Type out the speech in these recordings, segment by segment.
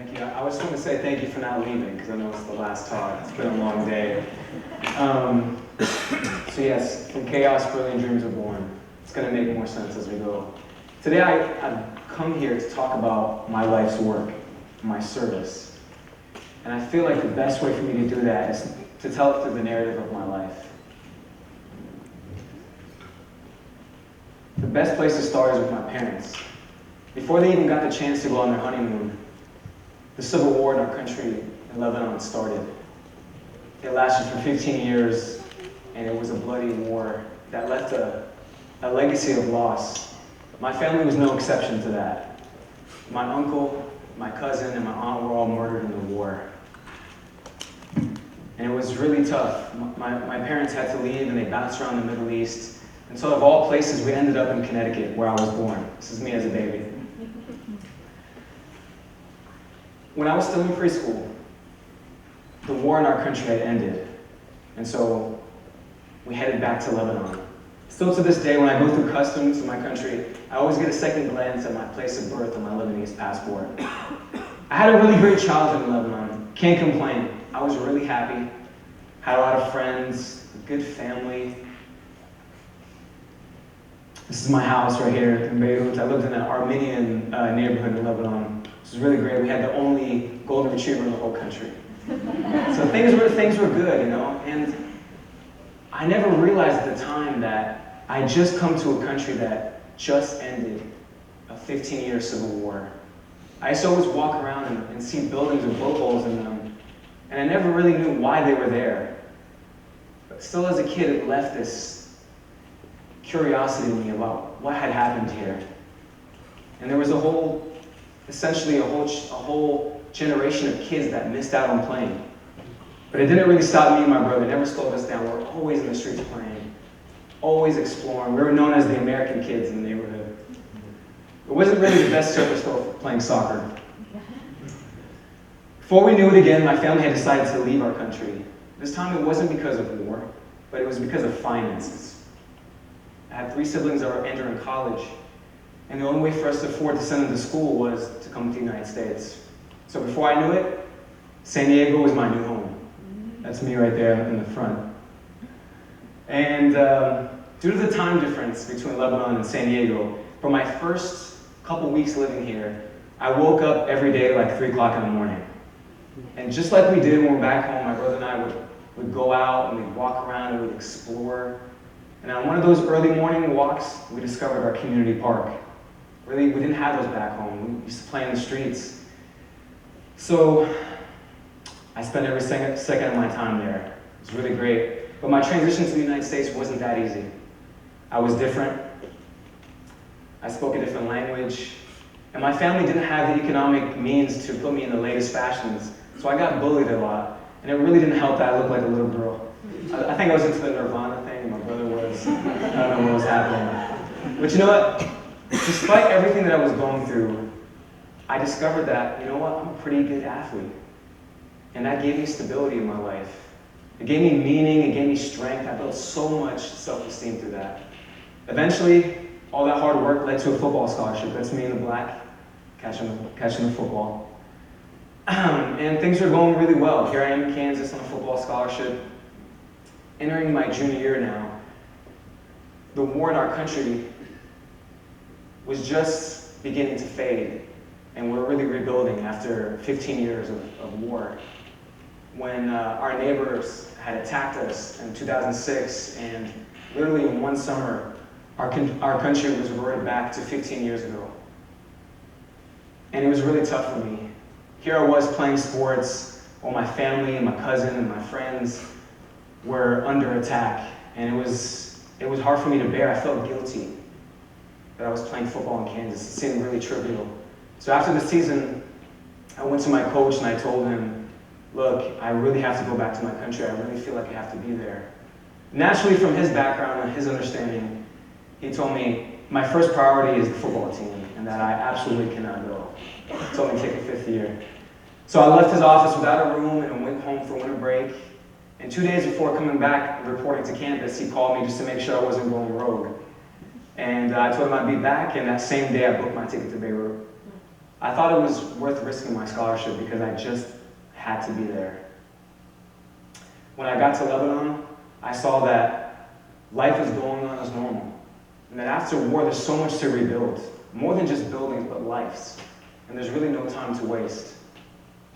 Thank you. I was just going to say thank you for not leaving, because I know it's the last talk. It's been a long day. So yes, from chaos, brilliant dreams are born. It's going to make more sense as we go. Today I've come here to talk about my life's work, my service. And I feel like the best way for me to do that is to tell it through the narrative of my life. The best place to start is with my parents. Before they even got the chance to go on their honeymoon, the civil war in our country in Lebanon started. It lasted for 15 years, and it was a bloody war that left a legacy of loss. My family was no exception to that. My uncle, my cousin, and my aunt were all murdered in the war. And it was really tough. My parents had to leave, and they bounced around the Middle East. And so of all places, we ended up in Connecticut, where I was born. This is me as a baby. When I was still in preschool, the war in our country had ended. And so we headed back to Lebanon. Still to this day, when I go through customs in my country, I always get a second glance at my place of birth on my Lebanese passport. I had a really great childhood in Lebanon. Can't complain. I was really happy. Had a lot of friends, a good family. This is my house right here in Beirut. I lived in an Armenian neighborhood in Lebanon. This was really great. We had the only golden retriever in the whole country. So things were good, you know. And I never realized at the time that I just come to a country that just ended a 15-year civil war. I used to always walk around and see buildings with bullet holes in them, and I never really knew why they were there. But still, as a kid, it left this curiosity in me about what had happened here. And there was essentially a whole generation of kids that missed out on playing. But it didn't really stop me and my brother. It never slowed us down. We were always in the streets playing, always exploring. We were known as the American kids in the neighborhood. It wasn't really the best surface though for playing soccer. Before we knew it again, my family had decided to leave our country. This time it wasn't because of war, but it was because of finances. I had 3 siblings that were entering college, and the only way for us to afford to send them to school was to come to the United States. So before I knew it, San Diego was my new home. That's me right there in the front. And due to the time difference between Lebanon and San Diego, for my first couple weeks living here, I woke up every day like 3 o'clock in the morning. And just like we did when we were back home, my brother and I would go out and we'd walk around and we'd explore. And on one of those early morning walks, we discovered our community park. Really, we didn't have those back home. We used to play in the streets. So I spent every second of my time there. It was really great. But my transition to the United States wasn't that easy. I was different. I spoke a different language. And my family didn't have the economic means to put me in the latest fashions. So I got bullied a lot. And it really didn't help that I looked like a little girl. I think I was into the Nirvana thing, and my brother was. I don't know what was happening. But you know what? Despite everything that I was going through, I discovered that, you know what, I'm a pretty good athlete. And that gave me stability in my life. It gave me meaning, it gave me strength. I built so much self-esteem through that. Eventually, all that hard work led to a football scholarship. That's me in the black, catching the football. And things were going really well. Here I am in Kansas on a football scholarship. Entering my junior year now, the war in our country was just beginning to fade, and we're really rebuilding after 15 years of war. When our neighbors had attacked us in 2006, and literally in one summer, our country was reverted back to 15 years ago. And it was really tough for me. Here I was playing sports, while my family and my cousin and my friends were under attack, and it was hard for me to bear. I felt guilty that I was playing football in Kansas. It seemed really trivial. So after the season, I went to my coach and I told him, look, I really have to go back to my country. I really feel like I have to be there. Naturally, from his background and his understanding, he told me my first priority is the football team and that I absolutely cannot go. He told me to take a 5th year. So I left his office without a room and went home for winter break. And 2 days before coming back and reporting to campus, he called me just to make sure I wasn't going rogue. And I told him I'd be back, and that same day I booked my ticket to Beirut. I thought it was worth risking my scholarship because I just had to be there. When I got to Lebanon, I saw that life is going on as normal. And that after war, there's so much to rebuild. More than just buildings, but lives. And there's really no time to waste.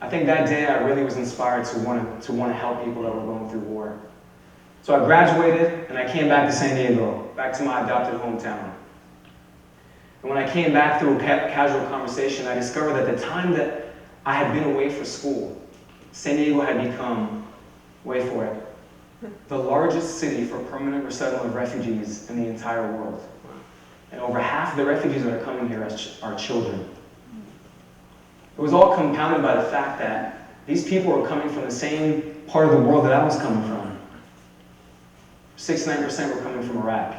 I think that day I really was inspired to want to help people that were going through war. So I graduated and I came back to San Diego, back to my adopted hometown. And when I came back through a casual conversation, I discovered that the time that I had been away for school, San Diego had become, wait for it, the largest city for permanent resettlement of refugees in the entire world. And over half of the refugees that are coming here are children. It was all compounded by the fact that these people were coming from the same part of the world that I was coming from. 69% were coming from Iraq,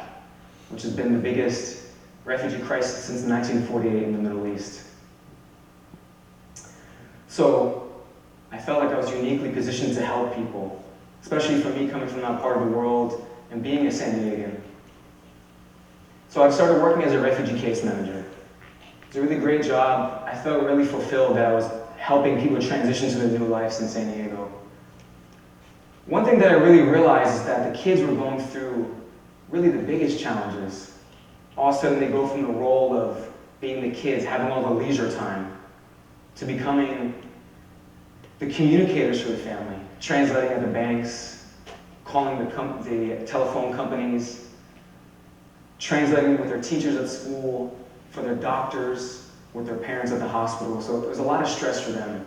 which has been the biggest refugee crisis since 1948 in the Middle East. So I felt like I was uniquely positioned to help people, especially for me coming from that part of the world and being a San Diegan. So I started working as a refugee case manager. It was a really great job. I felt really fulfilled that I was helping people transition to their new lives in San Diego. One thing that I really realized is that the kids were going through really the biggest challenges. All of a sudden they go from the role of being the kids, having all the leisure time, to becoming the communicators for the family, translating at the banks, calling the telephone companies, translating with their teachers at school, for their doctors, with their parents at the hospital. So it was a lot of stress for them.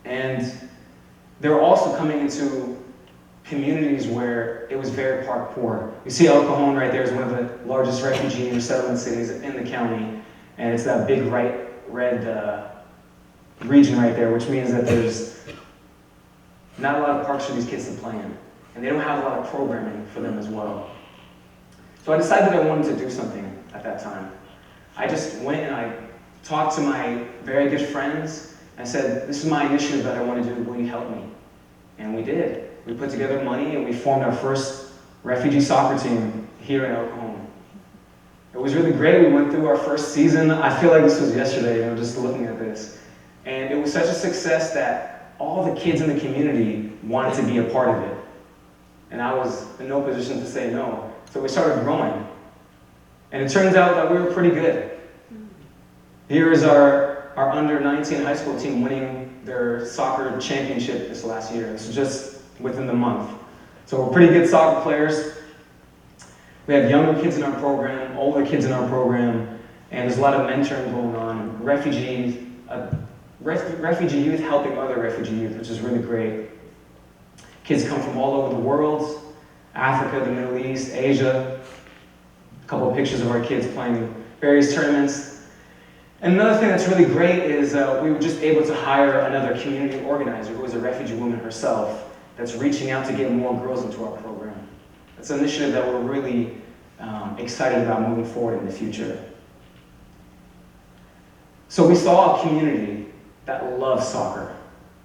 And they were also coming into communities where it was very poor. You see El Cajon right there is one of the largest refugee resettlement cities in the county, and it's that big red region right there, which means that there's not a lot of parks for these kids to play in, and they don't have a lot of programming for them as well. So I decided I wanted to do something at that time. I just went and I talked to my very good friends and said, this is my initiative that I want to do, will you help me? And we did. We put together money and we formed our first refugee soccer team here in El Cajon. It was really great. We went through our first season. I feel like this was yesterday, just looking at this. And it was such a success that all the kids in the community wanted to be a part of it. And I was in no position to say no. So we started growing. And it turns out that we were pretty good. Here is our under-19 high school team winning their soccer championship this last year. This was just within the month. So we're pretty good soccer players. We have younger kids in our program, older kids in our program, and there's a lot of mentoring going on. Refugee youth helping other refugee youth, which is really great. Kids come from all over the world, Africa, the Middle East, Asia. A couple of pictures of our kids playing various tournaments. And another thing that's really great is we were just able to hire another community organizer who is a refugee woman herself that's reaching out to get more girls into our program. It's an initiative that we're really excited about moving forward in the future. So we saw a community that loves soccer,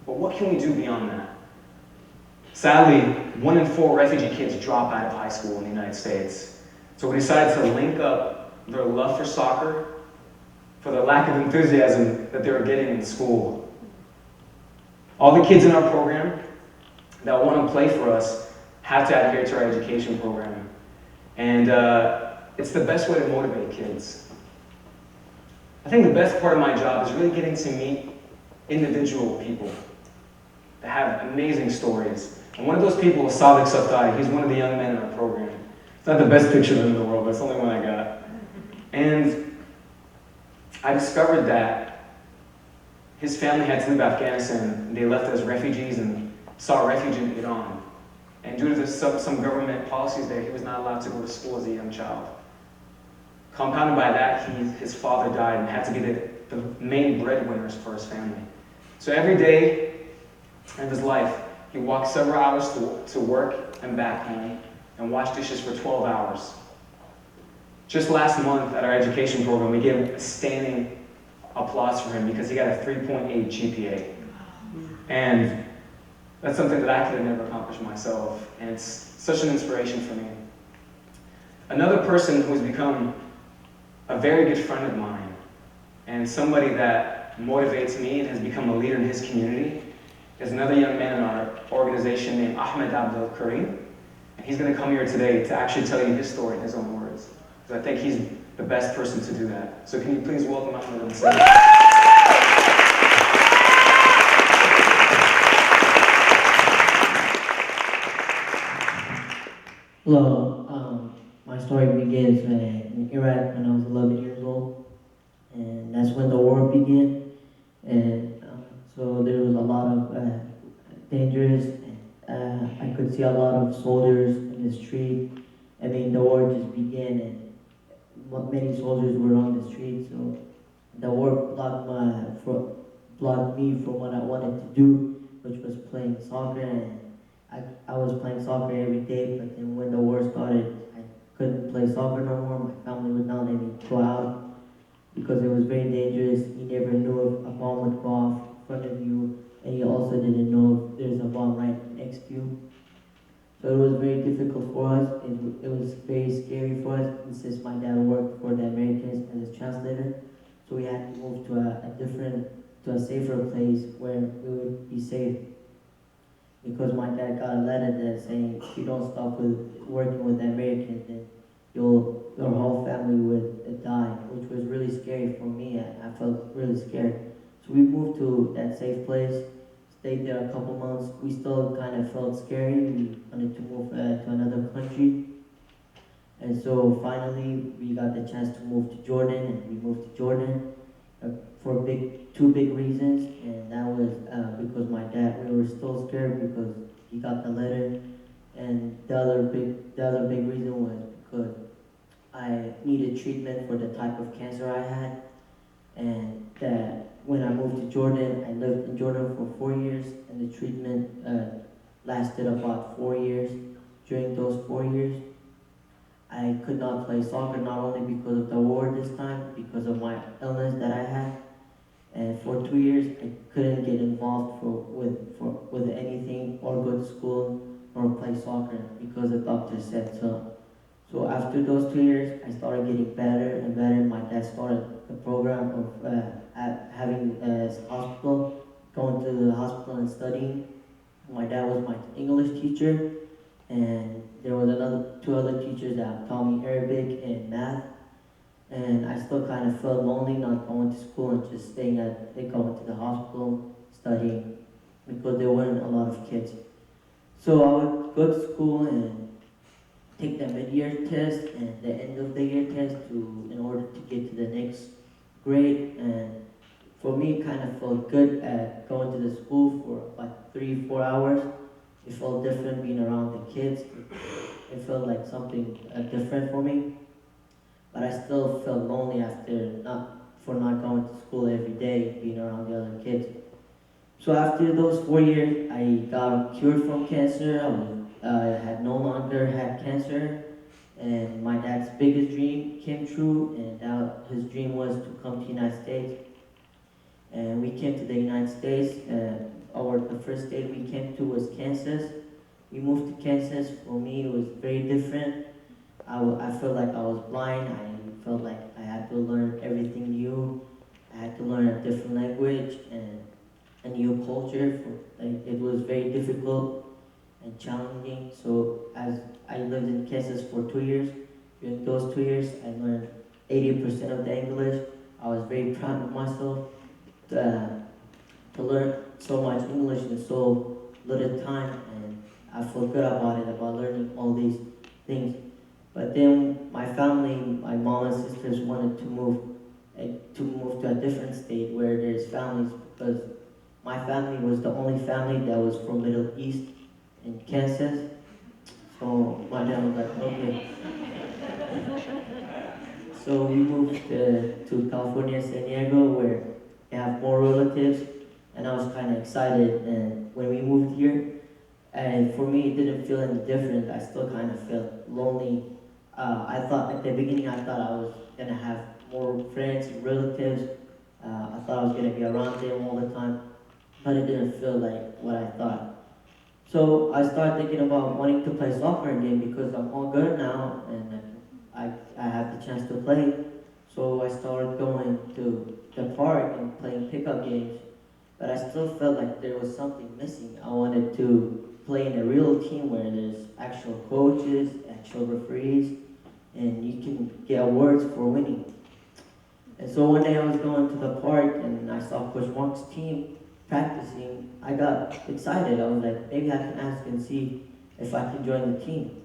but what can we do beyond that? Sadly, 1 in 4 refugee kids drop out of high school in the United States. So we decided to link up their love for soccer for the lack of enthusiasm that they were getting in school. All the kids in our program that want to play for us have to adhere to our education program. And it's the best way to motivate kids. I think the best part of my job is really getting to meet individual people that have amazing stories. And one of those people is Sadiq Safdari. He's one of the young men in our program. It's not the best picture of him in the world, but it's the only one I got. And I discovered that his family had to leave Afghanistan. They left as refugees and saw a refuge in Iran. And due to some government policies there, he was not allowed to go to school as a young child. Compounded by that, his father died and had to be the main breadwinners for his family. So every day of his life, he walked several hours to work and back home and washed dishes for 12 hours. Just last month at our education program, we gave a standing applause for him because he got a 3.8 GPA. And that's something that I could have never accomplished myself, and it's such an inspiration for me. Another person who has become a very good friend of mine And somebody that motivates me and has become a leader in his community is another young man in our organization named Ahmed Kareem. And he's going to come here today to actually tell you his story in his own words. Because I think he's the best person to do that. So can you please welcome Ahmed on stage? Hello, my story begins in Iraq when I was 11 years old, and that's when the war began. And so there was a lot of dangers, and I could see a lot of soldiers in the street. I mean, the war just began, and many soldiers were on the street. So the war blocked me from what I wanted to do, which was playing soccer. And I was playing soccer every day, but then when the war started, I couldn't play soccer no more. My family would not let me go out because it was very dangerous. You never knew if a bomb would go off in front of you, and you also didn't know if there's a bomb right next to you. So it was very difficult for us. It was very scary for us, and since my dad worked for the Americans as a translator, so we had to move to a safer place where we would be safe. Because my dad got a letter that saying if you don't stop with working with the Americans, then your whole family would die, which was really scary for me. I felt really scared. So we moved to that safe place, stayed there a couple months. We still kind of felt scary. We wanted to move to another country. And so finally we got the chance to move to Jordan, and we moved to Jordan for two big reasons, and that was because my dad, we were still scared because he got the letter, and the other big reason was because I needed treatment for the type of cancer I had, and that when I moved to Jordan, I lived in Jordan for 4 years, and the treatment lasted about 4 years. During those 4 years, I could not play soccer, not only because of the war this time, because of my illness that I had. And for 2 years, I couldn't get involved with anything or go to school or play soccer because the doctor said so. So after those 2 years, I started getting better and better. My dad started the program of having a hospital, going to the hospital and studying. My dad was my English teacher, and there was two other teachers that taught me Arabic and math. And I still kind of felt lonely not going to school and just staying going to the hospital, studying, because there weren't a lot of kids. So I would go to school and take the mid-year test and the end of the year test in order to get to the next grade. And for me, it kind of felt good at going to the school for like 3-4 hours. It felt different being around the kids. It felt like something different for me. But I still felt lonely for not going to school every day, being around the other kids. So after those 4 years, I got cured from cancer. I had no longer had cancer, and my dad's biggest dream came true, and his dream was to come to the United States. And we came to the United States. The first state we came to was Kansas. We moved to Kansas. For me, it was very different. I felt like I was blind. I felt like I had to learn everything new. I had to learn a different language and a new culture. It was very difficult and challenging. So as I lived in Kansas for 2 years, during those 2 years, I learned 80% of the English. I was very proud of myself to learn so much English in so little time, and I feel good about it, about learning all these things. But then my family, my mom and sisters wanted to move to a different state where there's families, because my family was the only family that was from Middle East in Kansas. So my dad was like, okay. So we moved to California, San Diego, where we have more relatives, and I was kind of excited. And when we moved here, and for me, it didn't feel any different. I still kind of felt lonely. I thought at the beginning, I thought I was gonna have more friends and relatives. I thought I was gonna be around them all the time, but it didn't feel like what I thought. So I started thinking about wanting to play soccer again because I'm all good now and I have the chance to play. So I started going to the pickup games, but I still felt like there was something missing. I wanted to play in a real team where there's actual coaches, actual referees, and you can get awards for winning. And so one day I was going to the park and I saw Coach Mark's team practicing. I got excited. I was like, maybe I can ask and see if I could join the team.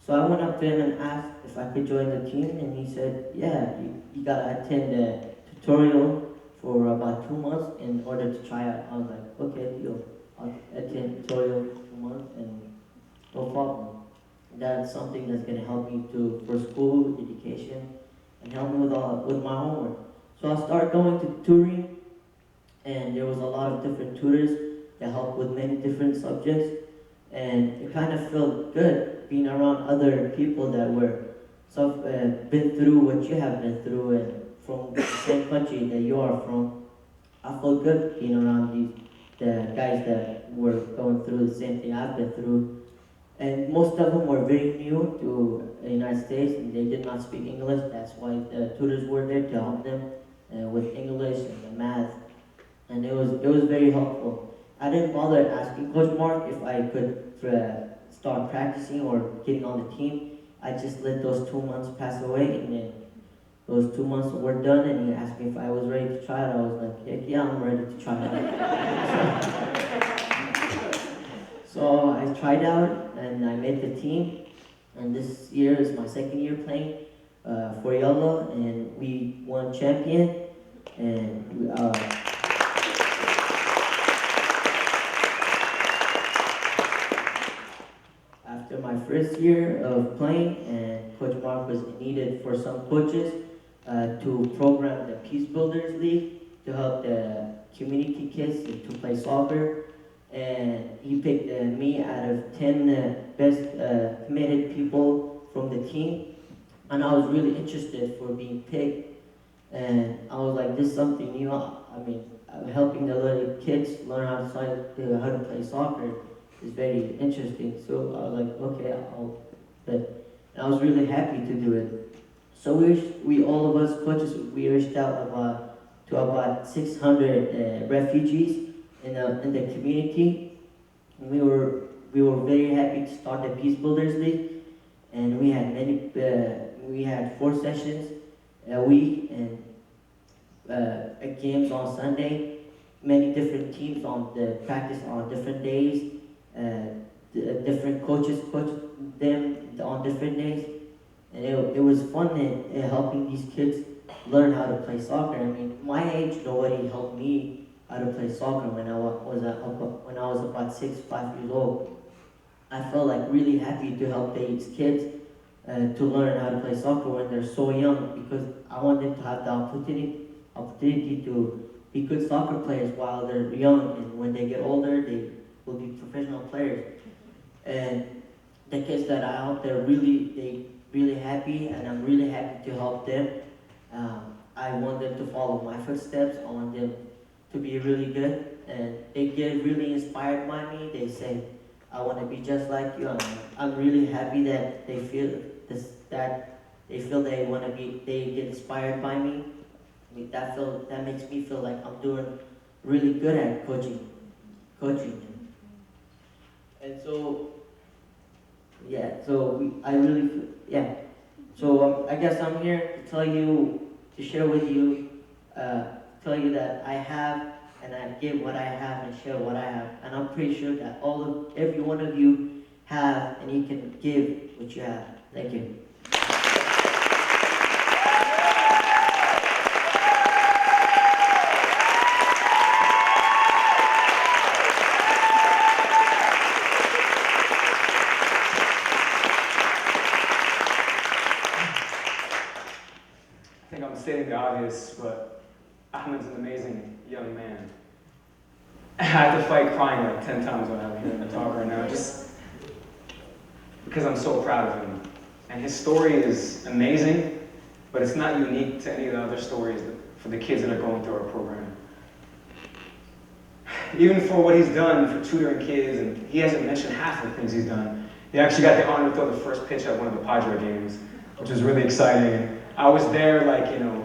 So I went up to him and asked if I could join the team, and he said, yeah, you gotta attend a tutorial for about 2 months in order to try out. I was like, okay, deal. I'll attend tutorial for 2 months and no problem. That's something that's gonna help me for school, education, and help me with my homework. So I started going to tutoring, and there was a lot of different tutors that helped with many different subjects, and it kind of felt good being around other people that were been through what you have been through and from the same country that you are from. I felt good being around the guys that were going through the same thing I've been through. And most of them were very new to the United States and they did not speak English. That's why the tutors were there to help them with English and the math. And it was very helpful. I didn't bother asking Coach Mark if I could start practicing or getting on the team. I just let those 2 months pass away, and then those 2 months were done, and he asked me if I was ready to try it. I was like, heck yeah, I'm ready to try it. So I tried out, and I made the team, and this year is my second year playing for YALLA, and we won champion, and after my first year of playing, and Coach Mark was needed for some coaches to program the Peace Builders League to help the community kids to play soccer. And he picked me out of 10 best committed people from the team. And I was really interested for being picked. And I was like, this is something new. I mean, helping the little kids learn how to play soccer is very interesting. So I was like, okay, but I was really happy to do it. So we all of us coaches, we reached out to about 600 refugees in the community. And we were very happy to start the Peace Builders League, and we had 4 sessions a week and games on Sunday. Many different teams on the practice on different days. Different coaches coach them on different days, and it was fun helping these kids learn how to play soccer. I mean, my age, nobody helped me how to play soccer when I was about 5 years old. I felt like really happy to help these kids to learn how to play soccer when they're so young, because I want them to have the opportunity to be good soccer players while they're young, and when they get older, they will be professional players. And the kids that I help, they really happy, and I'm really happy to help them. I want them to follow my footsteps. I want them to be really good, and they get really inspired by me. They say, I want to be just like you. I'm really happy that they feel they want to be, they get inspired by me. I mean, that makes me feel like I'm doing really good at coaching. And so, yeah, so I guess I'm here to share with you, tell you that I have, and I give what I have and share what I have. And I'm pretty sure that every one of you have, and you can give what you have. Thank you. I think I'm stating the obvious, but Ahmed's an amazing young man. I have to fight crying like 10 times when I'm hearing him talk right now, just because I'm so proud of him. And his story is amazing, but it's not unique to any of the other stories for the kids that are going through our program. Even for what he's done for tutoring kids, and he hasn't mentioned half of the things he's done. He actually got the honor to throw the first pitch at one of the Padre games, which was really exciting. I was there,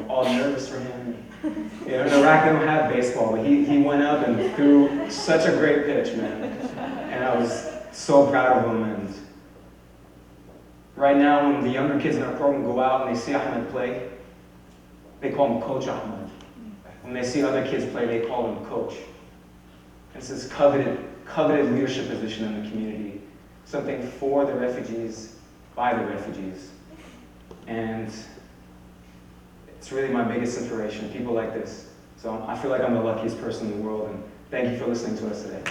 all nervous for him. You know, in Iraq they don't have baseball, but he went up and threw such a great pitch, man. And I was so proud of him. And right now, when the younger kids in our program go out and they see Ahmed play, they call him Coach Ahmed. When they see other kids play, they call him Coach. It's this coveted leadership position in the community, something for the refugees, by the refugees. And it's really my biggest inspiration, people like this. So I feel like I'm the luckiest person in the world, and thank you for listening to us today.